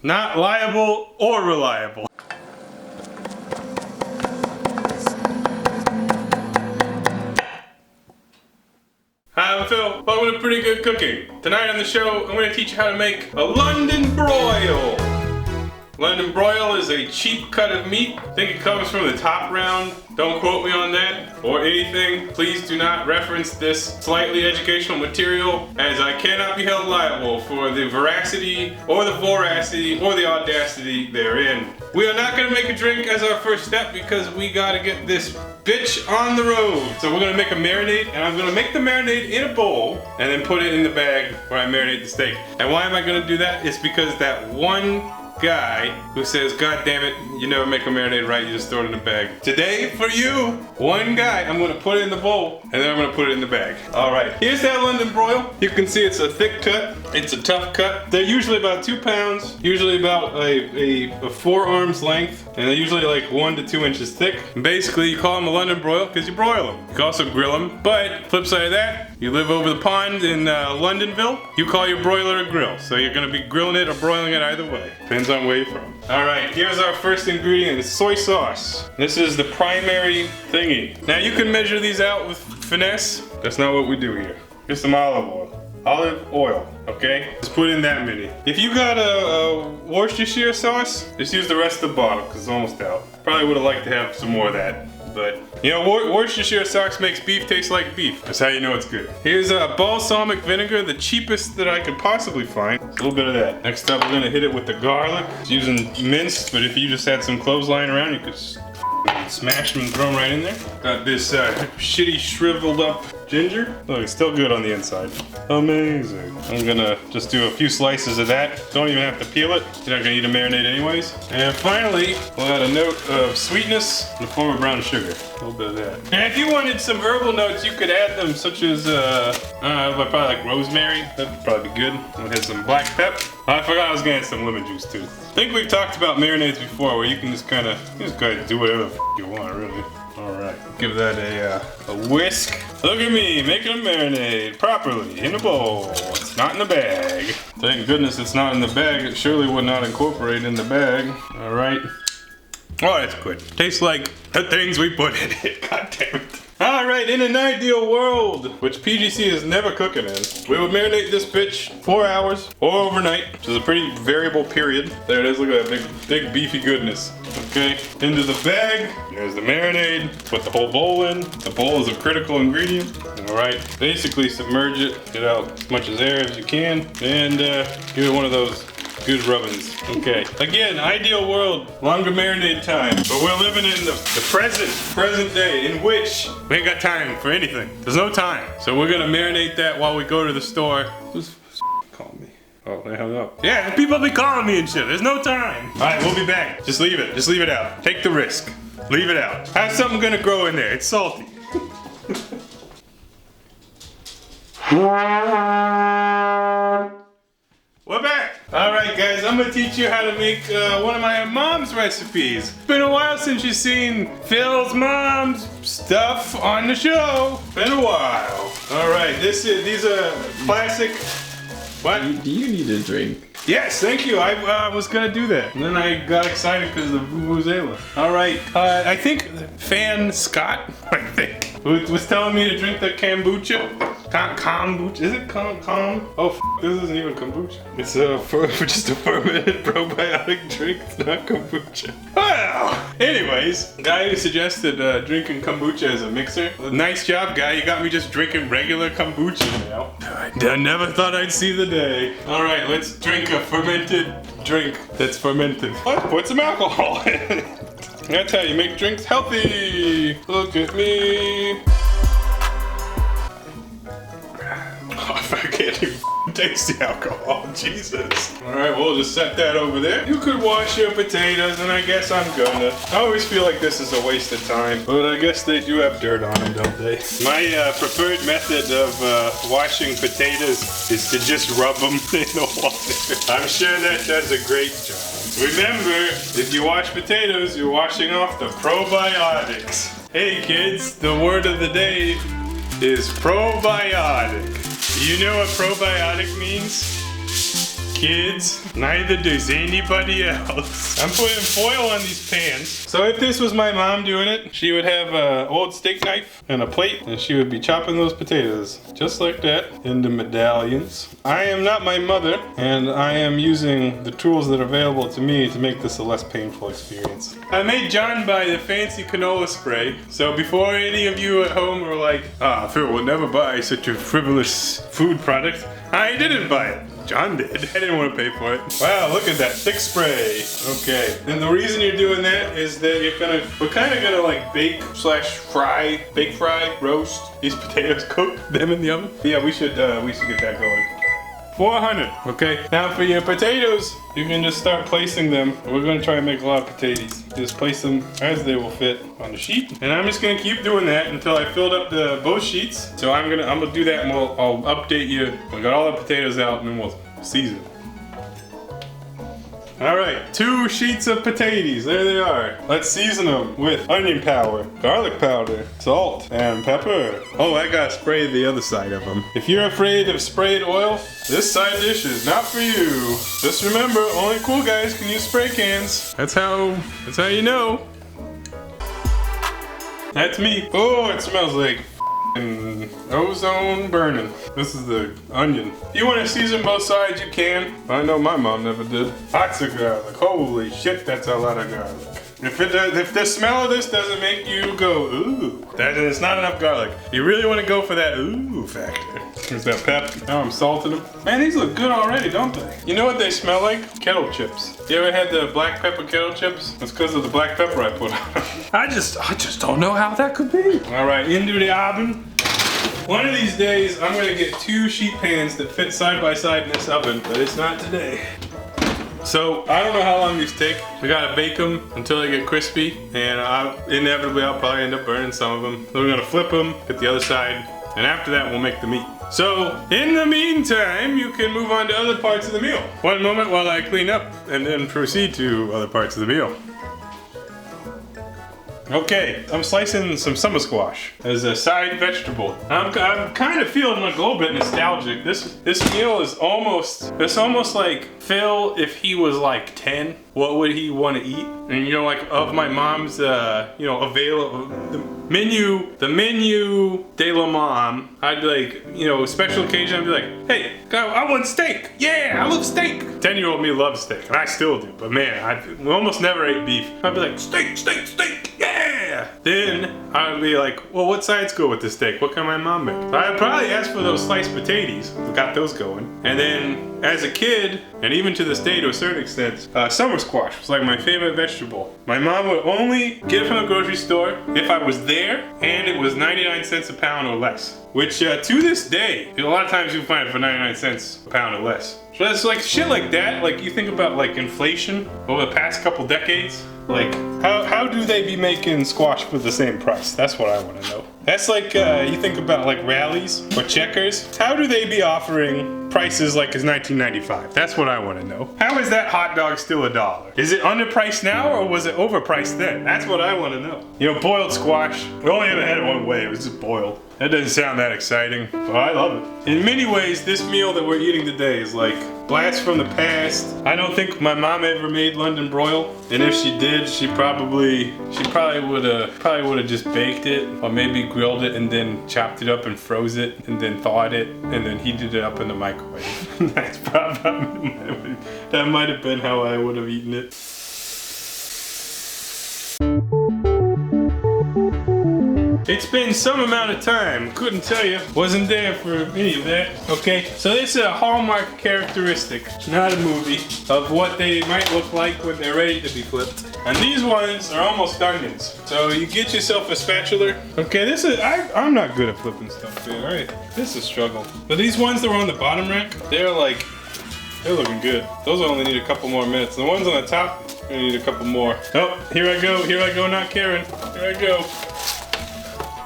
Not liable or reliable. Hi, I'm Phil. Welcome to Pretty Good Cooking. Tonight on the show, I'm going to teach you how to make a London Broil. London Broil is a cheap cut of meat. I think it comes from the top round. Don't quote me on that or anything. Please do not reference this slightly educational material, as I cannot be held liable for the veracity or the voracity or the audacity therein. We are not going to make a drink as our first step because we got to get this bitch on the road. So we're going to make a marinade, and I'm going to make the marinade in a bowl and then put it in the bag where I marinate the steak. And why am I going to do that? It's because that one guy who says, God damn it, you never make a marinade right, you just throw it in the bag. Today, for you, one guy, I'm gonna put it in the bowl, and then I'm gonna put it in the bag. All right, here's that London Broil. You can see it's a thick cut, it's a tough cut. They're usually about 2 pounds, usually about a 4 arms length, and they're usually like 1 to 2 inches thick. And basically, you call them a London Broil because you broil them. You can also grill them, but flip side of that, you live over the pond in Londonville, you call your broiler a grill. So you're gonna be grilling it or broiling it either way. Depends on where you're from. All right, here's our first ingredient, it's soy sauce. This is the primary thingy. Now you can measure these out with finesse. That's not what we do here. Here's some olive oil. Olive oil, okay? Just put in that many. If you got a Worcestershire sauce, just use the rest of the bottle because it's almost out. Probably would have liked to have some more of that. But, you know, Worcestershire sauce makes beef taste like beef. That's how you know it's good. Here's Balsamic Vinegar, the cheapest that I could possibly find. Just a little bit of that. Next up, we're gonna hit it with the garlic. It's using minced, but if you just had some cloves lying around, you could smash them and throw them right in there. Got this shitty shriveled up ginger. Look, it's still good on the inside. Amazing. I'm gonna just do a few slices of that. Don't even have to peel it. You're not gonna eat a marinade anyways. And finally, we'll add a note of sweetness in the form of brown sugar. A little bit of that. And if you wanted some herbal notes, you could add them, such as, probably like rosemary. That'd probably be good. We'll add some black pepper. I forgot I was gonna add some lemon juice too. I think we've talked about marinades before, where you can just kind of do whatever the you want, really. All right, give that a whisk. Look at me making a marinade properly in a bowl. It's not in the bag. Thank goodness it's not in the bag. It surely would not incorporate in the bag. All right. Oh, that's good. Tastes like the things we put in it. God damn it. All right, in an ideal world, which PGC is never cooking in, we would marinate this bitch 4 hours or overnight, which is a pretty variable period. There it is, look at that big beefy goodness. Okay, into the bag, there's the marinade, put the whole bowl in. The bowl is a critical ingredient. All right, basically submerge it, get out as much as air as you can, and give it one of those good rubbins. Okay. Again, ideal world, longer marinade time. But we're living in the present day, in which we ain't got time for anything. There's no time. So we're gonna marinate that while we go to the store. Just call me. Oh, they hung up. Yeah, people be calling me and shit. There's no time. All right, we'll be back. Just leave it. Just leave it out. Take the risk. Leave it out. How's something gonna grow in there? It's salty. We're back! Alright guys, I'm gonna teach you how to make one of my mom's recipes. It's been a while since you've seen Phil's mom's stuff on the show. Been a while. Alright, these are classic. What? Do you need a drink? Yes, thank you. I was gonna do that. And then I got excited because of the Vuvuzela. Alright, I think Fan Scott, I think, was telling me to drink the kombucha. Kombucha? Is it kom? Oh, this isn't even kombucha. It's just a fermented probiotic drink. It's not kombucha. Well, anyways, guy who suggested drinking kombucha as a mixer. Nice job, guy. You got me just drinking regular kombucha now. I never thought I'd see the day. All right, let's drink a fermented drink that's fermented. What? Put some alcohol in it. That's how you make drinks healthy. Look at me. I can't even taste the alcohol, Jesus. All right, we'll just set that over there. You could wash your potatoes, and I guess I'm gonna. I always feel like this is a waste of time, but I guess they do have dirt on them, don't they? My preferred method of washing potatoes is to just rub them in the water. I'm sure that does a great job. Remember, if you wash potatoes, you're washing off the probiotics. Hey kids, the word of the day is probiotic. Do you know what probiotic means? kids. Neither does anybody else. I'm putting foil on these pans. So if this was my mom doing it, she would have an old steak knife and a plate, and she would be chopping those potatoes just like that into medallions. I am not my mother, and I am using the tools that are available to me to make this a less painful experience. I made John buy the fancy canola spray, so before any of you at home are like, Phil would never buy such a frivolous food product, I didn't buy it. John did. I didn't want to pay for it. Wow, look at that thick spray. Okay, and the reason you're doing that is that we're kind of gonna like bake fry, roast these potatoes, cook them in the oven. Yeah, we should get that going. 400. Okay, now for your potatoes, you can just start placing them. We're gonna try and make a lot of potatoes. Just place them as they will fit on the sheet. And I'm just gonna keep doing that until I filled up both sheets. So I'm gonna do that, and I'll update you. We got all the potatoes out, and then we'll season. All right, 2 sheets of potatoes, there they are. Let's season them with onion powder, garlic powder, salt, and pepper. Oh, I gotta spray the other side of them. If you're afraid of sprayed oil, this side dish is not for you. Just remember, only cool guys can use spray cans. That's how you know. That's me. Oh, it smells like ozone burning. This is the onion. If you want to season both sides, you can. I know my mom never did. Lots of garlic. Holy shit, that's a lot of garlic. If the smell of this doesn't make you go, ooh, it's not enough garlic. You really want to go for that ooh factor. There's that pep. Now I'm salting them. Man, these look good already, don't they? You know what they smell like? Kettle chips. You ever had the black pepper kettle chips? That's because of the black pepper I put on. I just don't know how that could be. All right, into the oven. One of these days, I'm gonna get 2 sheet pans that fit side by side in this oven, but it's not today. So, I don't know how long these take. We gotta bake them until they get crispy, and inevitably I'll probably end up burning some of them. So we're gonna flip them, get the other side, and after that we'll make the meat. So, in the meantime, you can move on to other parts of the meal. One moment while I clean up, and then proceed to other parts of the meal. Okay, I'm slicing some summer squash as a side vegetable. I'm kind of feeling like a little bit nostalgic. This meal is almost like Phil if he was like 10. What would he want to eat? And you know, like of my mom's, available the menu de la mom. I'd be like, special occasion. I'd be like, hey, I want steak. Yeah, I love steak. 10-year-old me loves steak, and I still do. But man, we almost never ate beef. I'd be like, steak. Yeah. Then I'd be like, well, what sides go with the steak? What can my mom make? So I'd probably ask for those sliced potatoes. We got those going. And then as a kid, and even to this day to a certain extent, summer squash was like my favorite vegetable. My mom would only get it from the grocery store if I was there, and it was 99 cents a pound or less. Which to this day, a lot of times you find it for 99 cents a pound or less. So it's like shit like that. Like you think about like inflation over the past couple decades. Like how do they be making squash for the same price? That's what I want to know. That's like you think about like Rallies or Checkers. How do they be offering prices like it's 1995? That's what I want to know. How is that hot dog still $1? Is it underpriced now or was it overpriced then? That's what I want to know. You know, boiled squash. We only ever had it one way. It was just boiled. That doesn't sound that exciting, but I love it. In many ways, this meal that we're eating today is like blast from the past. I don't think my mom ever made London Broil, and if she did, she probably would have just baked it, or maybe grilled it and then chopped it up and froze it, and then thawed it, and then heated it up in the microwave. That's probably that might have been how I would have eaten it. It's been some amount of time, couldn't tell you, wasn't there for any of that. Okay, so this is a hallmark characteristic, not a movie, of what they might look like when they're ready to be flipped. And these ones are almost onions. So you get yourself a spatula. Okay, I'm not good at flipping stuff here, alright. This is a struggle. But these ones that were on the bottom rack, they're looking good. Those only need a couple more minutes. The ones on the top, gonna need a couple more. Oh, here I go, not caring. Here I go.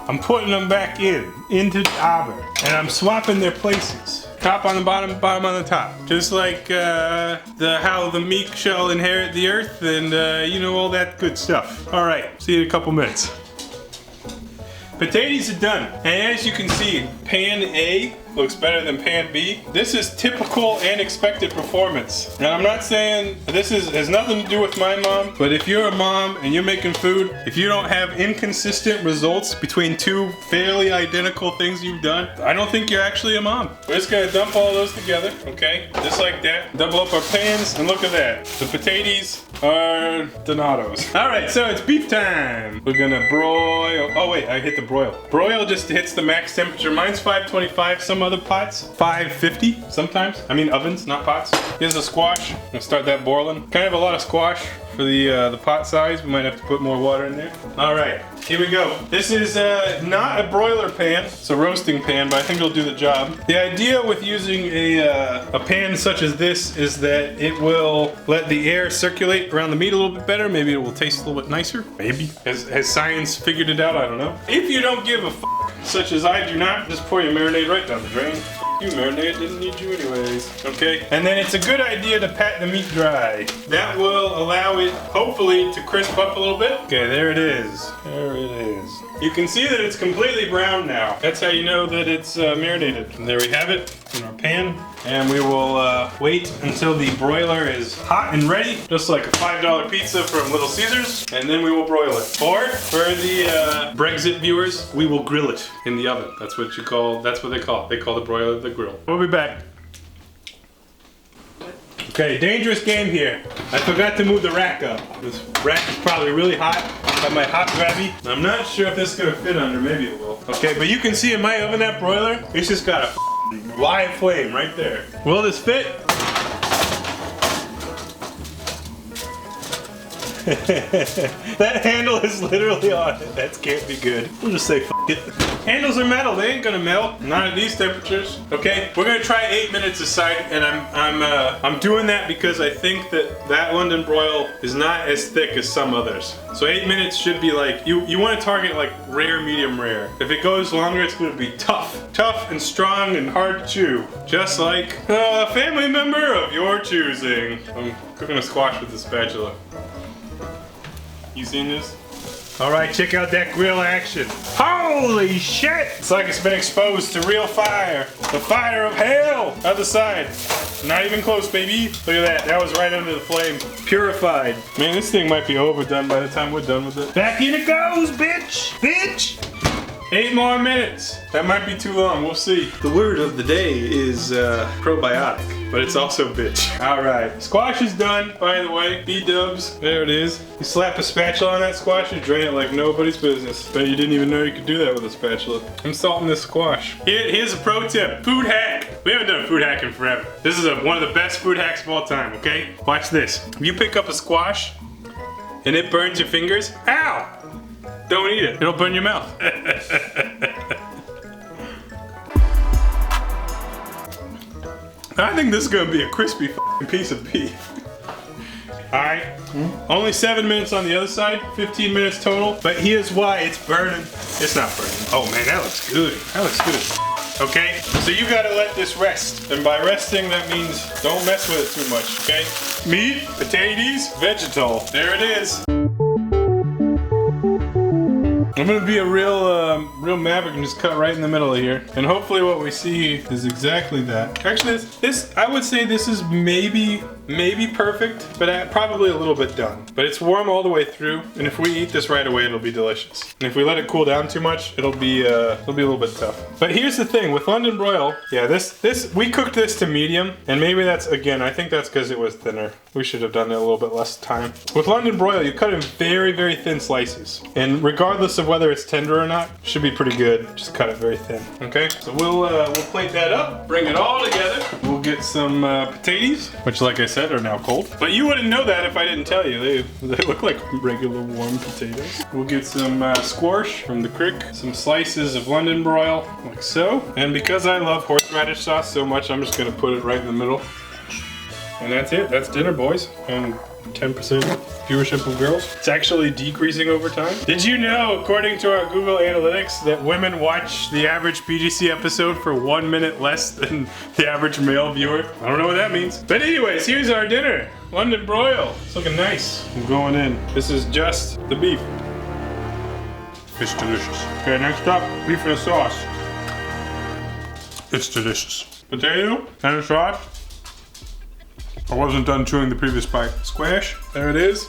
I'm putting them back into the oven, and I'm swapping their places. Top on the bottom, bottom on the top. Just like how the meek shall inherit the earth, and all that good stuff. All right, see you in a couple minutes. Potatoes are done, and as you can see, pan A looks better than pan B. This is typical and expected performance. And I'm not saying this has nothing to do with my mom, but if you're a mom and you're making food, if you don't have inconsistent results between two fairly identical things you've done, I don't think you're actually a mom. We're just gonna dump all those together, okay? Just like that. Double up our pans, and look at that. The potatoes are Donatos. All right, so it's beef time. We're gonna broil. Oh wait, I hit the broil. Broil just hits the max temperature. Mine's 525, some other pots 550 sometimes. I mean ovens, not pots. Here's the squash. I'm gonna start that boiling. Kind of a lot of squash for the pot size. We might have to put more water in there. All right, here we go. This is not a broiler pan. It's a roasting pan, but I think it'll do the job. The idea with using a pan such as this is that it will let the air circulate around the meat a little bit better. Maybe it will taste a little bit nicer. Maybe. Has science figured it out? I don't know. If you don't give a f, such as I do not, just pour your marinade right down the drain. You marinade, didn't need you anyways. Okay, and then it's a good idea to pat the meat dry. That will allow it, hopefully, to crisp up a little bit. Okay, there it is. There it is. You can see that it's completely brown now. That's how you know that it's marinated. And there we have it in our pan. And we will wait until the broiler is hot and ready, just like a $5 pizza from Little Caesars, and then we will broil it. Or, for the Brexit viewers, we will grill it in the oven. That's what they call it. They call the broiler the grill. We'll be back. Okay, dangerous game here. I forgot to move the rack up. This rack is probably really hot. Got my hot grabby. I'm not sure if this is gonna fit under, maybe it will. Okay, but you can see in my oven, that broiler, it's just got a live flame right there. Will this fit? That handle is literally on it. That can't be good. We'll just say f it. Handles are metal. They ain't gonna melt. Not at these temperatures. Okay, we're gonna try 8 minutes aside, and I'm doing that because I think that London broil is not as thick as some others. So 8 minutes should be like you want to target like rare, medium rare. If it goes longer, it's gonna be tough and strong and hard to chew, just like a family member of your choosing. I'm cooking a squash with a spatula. You seen this? Alright, check out that grill action. Holy shit! It's like it's been exposed to real fire. The fire of hell! Other side. Not even close, baby. Look at that. That was right under the flame. Purified. Man, this thing might be overdone by the time we're done with it. Back in it goes, bitch! Bitch! 8 more minutes. That might be too long. We'll see. The word of the day is probiotic, but it's also bitch. All right, squash is done, by the way. B-dubs, there it is. You slap a spatula on that squash, you drain it like nobody's business. But you didn't even know you could do that with a spatula. I'm salting this squash. Here's a pro tip, food hack. We haven't done a food hack in forever. This is one of the best food hacks of all time, okay? Watch this. If you pick up a squash and it burns your fingers, ow! Don't eat it. It'll burn your mouth. I think this is gonna be a crispy piece of beef. Alright, only 7 minutes on the other side, 15 minutes total, but here's why it's burning. It's not burning. Oh man, that looks good. That looks good. Okay, so you gotta let this rest. And by resting, that means don't mess with it too much, okay? Meat, potatoes, vegetal. There it is. I'm gonna be a real maverick and just cut right in the middle of here. And hopefully what we see is exactly that. Actually, this I would say this is maybe perfect, but probably a little bit done. But it's warm all the way through, and if we eat this right away, it'll be delicious. And if we let it cool down too much, it'll be a little bit tough. But here's the thing, with London broil, yeah, we cooked this to medium, and maybe that's, again, I think that's because it was thinner. We should have done it a little bit less time. With London broil, you cut in very, very thin slices. And regardless of whether it's tender or not, it should be pretty good. Just cut it very thin, okay? So we'll plate that up, bring it all together. We'll get some potatoes, which like I said, are now cold. But you wouldn't know that if I didn't tell you. They look like regular warm potatoes. We'll get some squash from the creek, some slices of London broil, like so. And because I love horseradish sauce so much, I'm just gonna put it right in the middle. And that's it. That's dinner, boys. And 10% viewership of girls. It's actually decreasing over time. Did you know, according to our Google Analytics, that women watch the average BGC episode for 1 minute less than the average male viewer? I don't know what that means. But anyways, here's our dinner. London broil. It's looking nice. I'm going in. This is just the beef. It's delicious. Okay, next up, beef in a sauce. It's delicious. Potato and sauce. I wasn't done chewing the previous bite. Squash, there it is.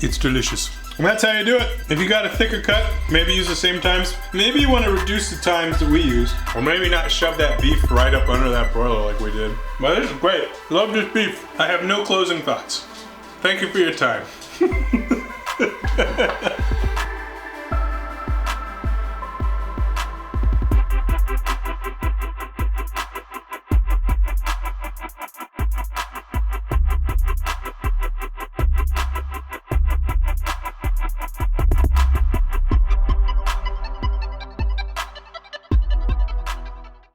It's delicious. And that's how you do it. If you got a thicker cut, maybe use the same times. Maybe you want to reduce the times that we use. Or maybe not shove that beef right up under that broiler like we did. But this is great. Love this beef. I have no closing thoughts. Thank you for your time.